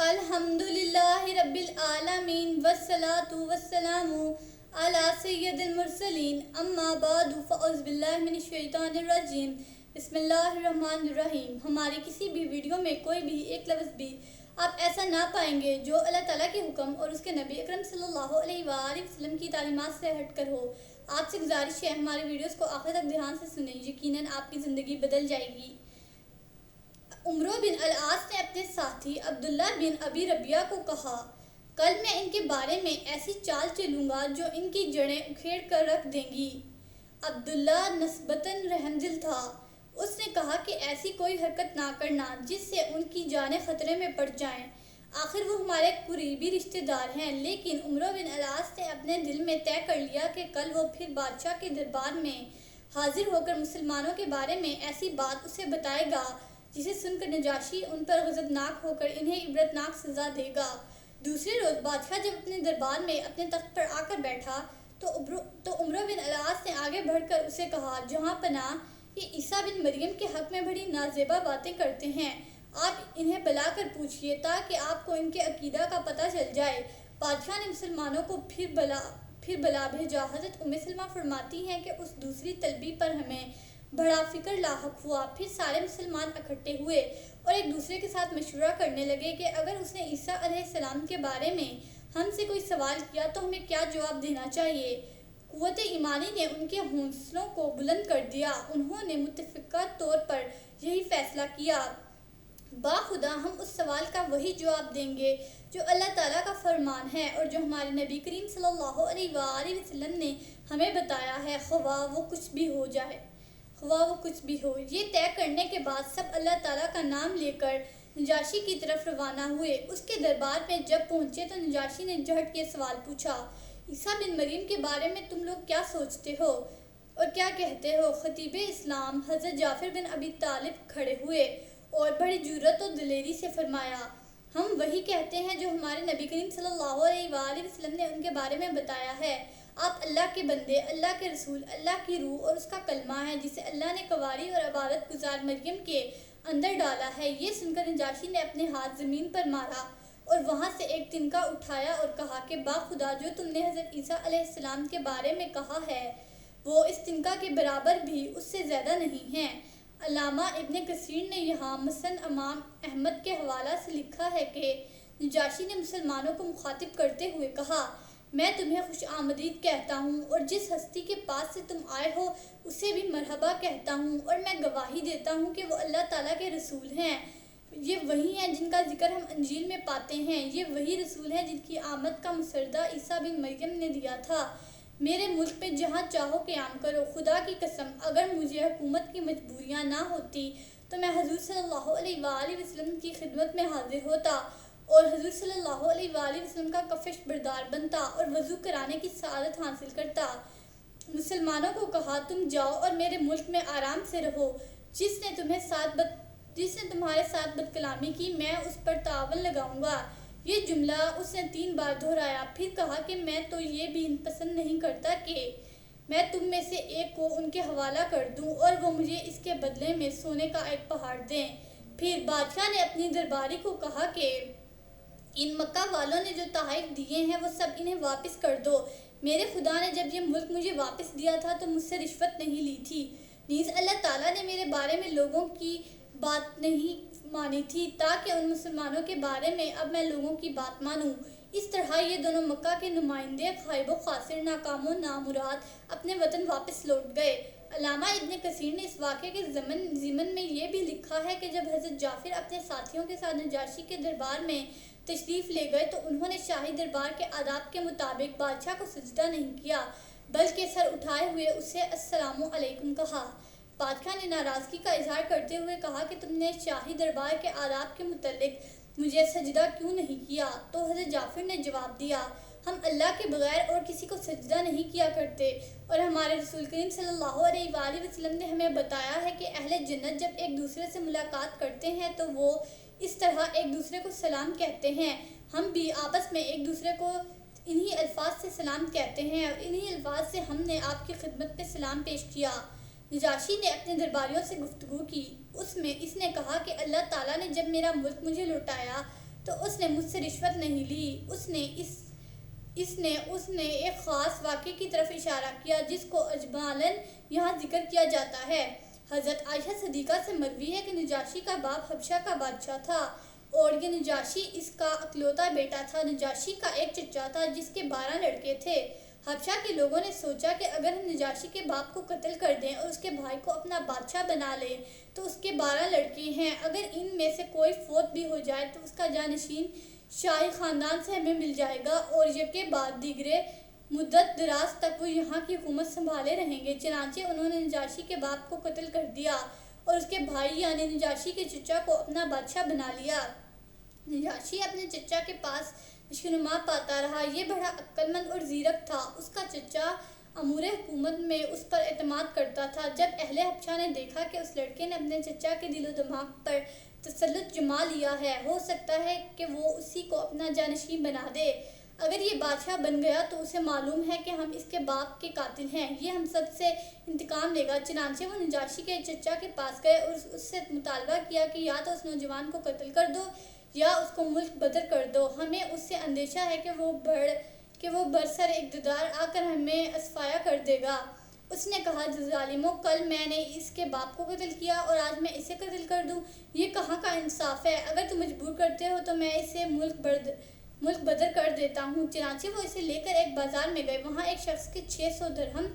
الحمدللہ رب العالمین والصلاة والسلام علی سید المرسلین اما بعد فاعوذ باللہ من الشیطان الرجیم بسم اللہ الرحمن الرحیم۔ ہماری کسی بھی ویڈیو میں کوئی بھی ایک لفظ بھی آپ ایسا نہ پائیں گے جو اللہ تعالیٰ کے حکم اور اس کے نبی اکرم صلی اللہ علیہ وآلہ وسلم کی تعلیمات سے ہٹ کر ہو۔ آپ سے گزارش ہے ہماری ویڈیوز کو آخر تک دھیان سے سنیں، یقیناً آپ کی زندگی بدل جائے گی۔ عمرو بن العاص نے اپنے ساتھی عبداللہ بن ابی ربیہ کو کہا، کل میں ان کے بارے میں ایسی چال چلوں گا جو ان کی جڑیں اکھیڑ کر رکھ دیں گی۔ عبداللہ نسبتاً رحم دل تھا۔ اس نے کہا کہ ایسی کوئی حرکت نہ کرنا جس سے ان کی جانیں خطرے میں پڑ جائیں، آخر وہ ہمارے قریبی رشتہ دار ہیں۔ لیکن عمرو بن العاص نے اپنے دل میں طے کر لیا کہ کل وہ پھر بادشاہ کے دربار میں حاضر ہو کر مسلمانوں کے بارے میں ایسی بات اسے بتائے گا جسے سن کر نجاشی ان پر غضبناک ہو کر انہیں عبرتناک سزا دے گا۔ دوسرے روز بادشاہ جب اپنے دربار میں اپنے تخت پر آ کر بیٹھا تو عمرو بن العاص نے آگے بڑھ کر اسے کہا، جہاں پناہ، یہ عیسیٰ بن مریم کے حق میں بڑی نازیبا باتیں کرتے ہیں، آپ انہیں بلا کر پوچھئے تاکہ آپ کو ان کے عقیدہ کا پتہ چل جائے۔ بادشاہ نے مسلمانوں کو پھر بلا بھیجا۔ حضرت ام سلمہ فرماتی ہیں کہ اس دوسری طلبی پر ہمیں بڑا فکر لاحق ہوا۔ پھر سارے مسلمان اکٹھے ہوئے اور ایک دوسرے کے ساتھ مشورہ کرنے لگے کہ اگر اس نے عیسیٰ علیہ السلام کے بارے میں ہم سے کوئی سوال کیا تو ہمیں کیا جواب دینا چاہیے۔ قوت ایمانی نے ان کے حوصلوں کو بلند کر دیا۔ انہوں نے متفقہ طور پر یہی فیصلہ کیا، باخدا ہم اس سوال کا وہی جواب دیں گے جو اللہ تعالیٰ کا فرمان ہے اور جو ہمارے نبی کریم صلی اللہ علیہ وآلہ وسلم نے ہمیں بتایا ہے، خواہ وہ کچھ بھی ہو جائے، خواہ وہ کچھ بھی ہو۔ یہ طے کرنے کے بعد سب اللہ تعالیٰ کا نام لے کر نجاشی کی طرف روانہ ہوئے۔ اس کے دربار میں جب پہنچے تو نجاشی نے جھٹ کے سوال پوچھا، عیسیٰ بن مریم کے بارے میں تم لوگ کیا سوچتے ہو اور کیا کہتے ہو؟ خطیب اسلام حضرت جعفر بن ابی طالب کھڑے ہوئے اور بڑی جرأت و دلیری سے فرمایا، ہم وہی کہتے ہیں جو ہمارے نبی کریم صلی اللہ علیہ وآلہ وسلم نے ان کے بارے میں بتایا ہے۔ آپ اللہ کے بندے، اللہ کے رسول، اللہ کی روح اور اس کا کلمہ ہے جسے اللہ نے کنواری اور عبادت گزار مریم کے اندر ڈالا ہے۔ یہ سن کر نجاشی نے اپنے ہاتھ زمین پر مارا اور وہاں سے ایک تنکا اٹھایا اور کہا کہ باخدا جو تم نے حضرت عیسیٰ علیہ السلام کے بارے میں کہا ہے وہ اس تنکا کے برابر بھی اس سے زیادہ نہیں ہے۔ علامہ ابن کثیر نے یہاں مسند امام احمد کے حوالہ سے لکھا ہے کہ نجاشی نے مسلمانوں کو مخاطب کرتے ہوئے کہا، میں تمہیں خوش آمدید کہتا ہوں اور جس ہستی کے پاس سے تم آئے ہو اسے بھی مرحبا کہتا ہوں، اور میں گواہی دیتا ہوں کہ وہ اللہ تعالیٰ کے رسول ہیں۔ یہ وہی ہیں جن کا ذکر ہم انجیل میں پاتے ہیں، یہ وہی رسول ہیں جن کی آمد کا مسودہ عیسیٰ بن مریم نے دیا تھا۔ میرے ملک میں جہاں چاہو قیام کرو، خدا کی قسم اگر مجھے حکومت کی مجبوریاں نہ ہوتی تو میں حضور صلی اللہ علیہ وآلہ وسلم کی خدمت میں حاضر ہوتا اور حضور صلی اللہ علیہ وآلہ وسلم کا کفش بردار بنتا اور وضو کرانے کی سعادت حاصل کرتا۔ مسلمانوں کو کہا، تم جاؤ اور میرے ملک میں آرام سے رہو، جس نے تمہارے ساتھ بد کلامی کی میں اس پر تعاون لگاؤں گا۔ یہ جملہ اس نے 3 بار دہرایا، پھر کہا کہ میں تو یہ بھی پسند نہیں کرتا کہ میں تم میں سے ایک کو ان کے حوالہ کر دوں اور وہ مجھے اس کے بدلے میں سونے کا ایک پہاڑ دیں۔ پھر بادشاہ نے اپنی درباری کو کہا کہ ان مکہ والوں نے جو تحائف دیے ہیں وہ سب انہیں واپس کر دو۔ میرے خدا نے جب یہ ملک مجھے واپس دیا تھا تو مجھ سے رشوت نہیں لی تھی، نیز اللہ تعالیٰ نے میرے بارے میں لوگوں کی بات نہیں مانی تھی تاکہ ان مسلمانوں کے بارے میں اب میں لوگوں کی بات مانوں۔ اس طرح یہ دونوں مکہ کے نمائندے خائب و خاسر، ناکام و نامراد اپنے وطن واپس لوٹ گئے۔ علامہ ابن کثیر نے اس واقعے کے ضمن میں یہ بھی لکھا ہے کہ جب حضرت جعفر اپنے ساتھیوں کے ساتھ نجاشی کے دربار میں تشریف لے گئے تو انہوں نے شاہی دربار کے آداب کے مطابق بادشاہ کو سجدہ نہیں کیا بلکہ سر اٹھائے ہوئے اسے السلام علیکم کہا۔ بادشاہ نے ناراضگی کا اظہار کرتے ہوئے کہا کہ تم نے شاہی دربار کے آداب کے متعلق مجھے سجدہ کیوں نہیں کیا؟ تو حضرت جعفر نے جواب دیا، ہم اللہ کے بغیر اور کسی کو سجدہ نہیں کیا کرتے اور ہمارے رسول کریم صلی اللہ علیہ وآلہ وسلم نے ہمیں بتایا ہے کہ اہل جنت جب ایک دوسرے سے ملاقات کرتے ہیں تو وہ اس طرح ایک دوسرے کو سلام کہتے ہیں، ہم بھی آپس میں ایک دوسرے کو انہی الفاظ سے سلام کہتے ہیں اور انہی الفاظ سے ہم نے آپ کی خدمت میں سلام پیش کیا۔ نجاشی نے اپنے درباریوں سے گفتگو کی، اس نے کہا کہ اللہ تعالیٰ نے جب میرا ملک مجھے لوٹایا تو اس نے مجھ سے رشوت نہیں لی۔ اس نے ایک خاص واقعے کی طرف اشارہ کیا جس کو اجمالاً یہاں ذکر کیا جاتا ہے۔ حضرت عائشہ صدیقہ سے مروی ہے کہ نجاشی کا باپ حبشہ کا بادشاہ تھا اور یہ نجاشی اس کا اکلوتا بیٹا تھا۔ نجاشی کا ایک چچا تھا جس کے 12 لڑکے تھے۔ حبشہ کے لوگوں نے سوچا کہ اگر ہم نجاشی کے باپ کو قتل کر دیں اور اس کے بھائی کو اپنا بادشاہ بنا لیں تو اس کے 12 لڑکے ہیں، اگر ان میں سے کوئی فوت بھی ہو جائے تو اس کا جانشین شاہی خاندان سے ہمیں مل جائے گا اور یکے بعد دیگرے مدت دراز تک وہ یہاں کی حکومت سنبھالے رہیں گے۔ چنانچہ انہوں نے نجاشی کے باپ کو قتل کر دیا اور اس کے بھائی یعنی نجاشی کے چچا کو اپنا بادشاہ بنا لیا۔ نجاشی اپنے چچا کے پاس نشوونما پاتا رہا۔ یہ بڑا عقل مند اور زیرک تھا۔ اس کا چچا امور حکومت میں اس پر اعتماد کرتا تھا۔ جب اہل حبشہ نے دیکھا کہ اس لڑکے نے اپنے چچا کے دل و دماغ پر تسلط جما لیا ہے، ہو سکتا ہے کہ وہ اسی کو اپنا جانشین بنا دے، اگر یہ بادشاہ بن گیا تو اسے معلوم ہے کہ ہم اس کے باپ کے قاتل ہیں، یہ ہم سب سے انتقام لے گا۔ چنانچہ وہ نجاشی کے چچا کے پاس گئے اور اس سے مطالبہ کیا کہ یا تو اس نوجوان کو قتل کر دو یا اس کو ملک بدر کر دو، ہمیں اس سے اندیشہ ہے کہ وہ برسر اقتدار آ کر ہمیں اصفایا کر دے گا۔ اس نے کہا، ظالموں، کل میں نے اس کے باپ کو قتل کیا اور آج میں اسے قتل کر دوں، یہ کہاں کا انصاف ہے؟ اگر تم مجبور کرتے ہو تو میں اسے ملک بدر کر دیتا ہوں۔ چنانچہ وہ اسے لے کر ایک بازار میں گئے، وہاں ایک شخص کے 600 درہم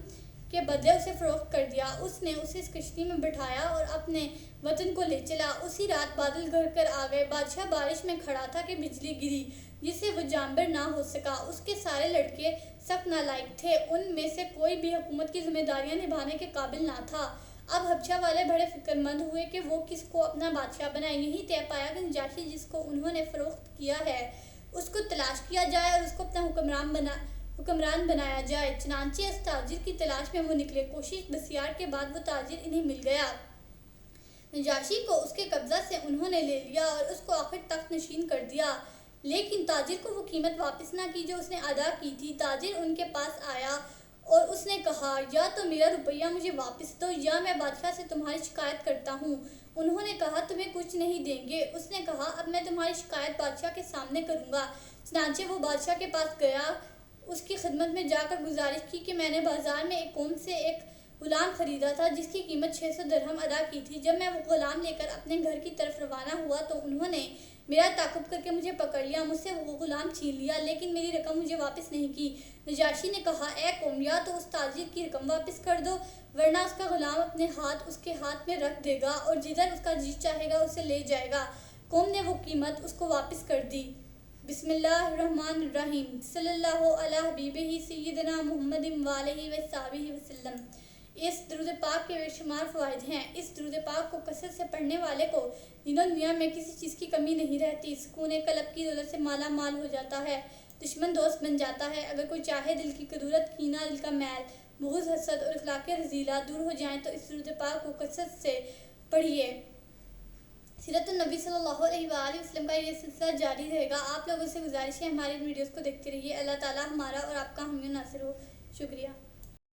کے بدلے اسے فروخت کر دیا۔ اس نے اسے اس کشتی میں بٹھایا اور اپنے وطن کو لے چلا۔ اسی رات بادل گھر کر آ گئے۔ بادشاہ بارش میں کھڑا تھا کہ بجلی گری جس سے وہ جانبر نہ ہو سکا۔ اس کے سارے لڑکے سخت نالائق تھے، ان میں سے کوئی بھی حکومت کی ذمہ داریاں نبھانے کے قابل نہ تھا۔ اب حبشہ والے بڑے فکر مند ہوئے کہ وہ کس کو اپنا بادشاہ بنائیں۔ یہی طے پایا کہ نجاشی جس کو انہوں نے فروخت کیا ہے اس کو تلاش کیا جائے اور اس کو اپنا حکمران بنایا جائے۔ چنانچہ اس تاجر کی تلاش میں وہ نکلے۔ کوشش بسیار کے بعد وہ تاجر انہیں مل گیا۔ نجاشی کو اس کے قبضہ سے انہوں نے لے لیا اور اس کو آخر تخت نشین کر دیا، لیکن تاجر کو وہ قیمت واپس نہ کی جو اس نے ادا کی تھی۔ تاجر ان کے پاس آیا اور اس نے کہا، یا تو میرا روپیہ مجھے واپس دو یا میں بادشاہ سے تمہاری شکایت کرتا ہوں۔ انہوں نے کہا، تمہیں کچھ نہیں دیں گے۔ اس نے کہا، اب میں تمہاری شکایت بادشاہ کے سامنے کروں گا۔ چنانچہ وہ بادشاہ کے پاس گیا، اس کی خدمت میں جا کر گزارش کی کہ میں نے بازار میں ایک قوم سے ایک غلام خریدا تھا جس کی قیمت 600 درہم ادا کی تھی۔ جب میں وہ غلام لے کر اپنے گھر کی طرف روانہ ہوا تو انہوں نے میرا تعاقب کر کے مجھے پکڑ لیا، مجھ سے وہ غلام چھین لیا، لیکن میری رقم مجھے واپس نہیں کی۔ نجاشی نے کہا، اے قوم، یا تو اس تاجر کی رقم واپس کر دو ورنہ اس کا غلام اپنے ہاتھ اس کے ہاتھ میں رکھ دے گا اور جدھر اس کا جی چاہے گا اسے لے جائے گا۔ قوم نے وہ قیمت اس کو واپس کر دی۔ بسم اللہ الرحمن الرحیم۔ صلی اللہ علی حبیبہ سیدنا محمد وآلہ وصحبہ وسلم۔ اس درود پاک کے بے شمار فوائد ہیں۔ اس درود پاک کو کثرت سے پڑھنے والے کو دین و دنیا میں کسی چیز کی کمی نہیں رہتی، سکون قلب کی دولت سے مالا مال ہو جاتا ہے، دشمن دوست بن جاتا ہے۔ اگر کوئی چاہے دل کی کدورت، کینہ، دل کا میل، بغض، حسد اور اخلاق رذیلہ دور ہو جائیں تو اس درود پاک کو کثرت سے پڑھیے۔ سیرت النبی صلی اللہ علیہ وآلہ وسلم کا یہ سلسلہ جاری رہے گا۔ آپ لوگوں سے گزارش ہے ہماری ویڈیوز کو دیکھتے رہیے۔ اللہ تعالی ہمارا اور آپ کا حامی و ناصر ہو۔ شکریہ۔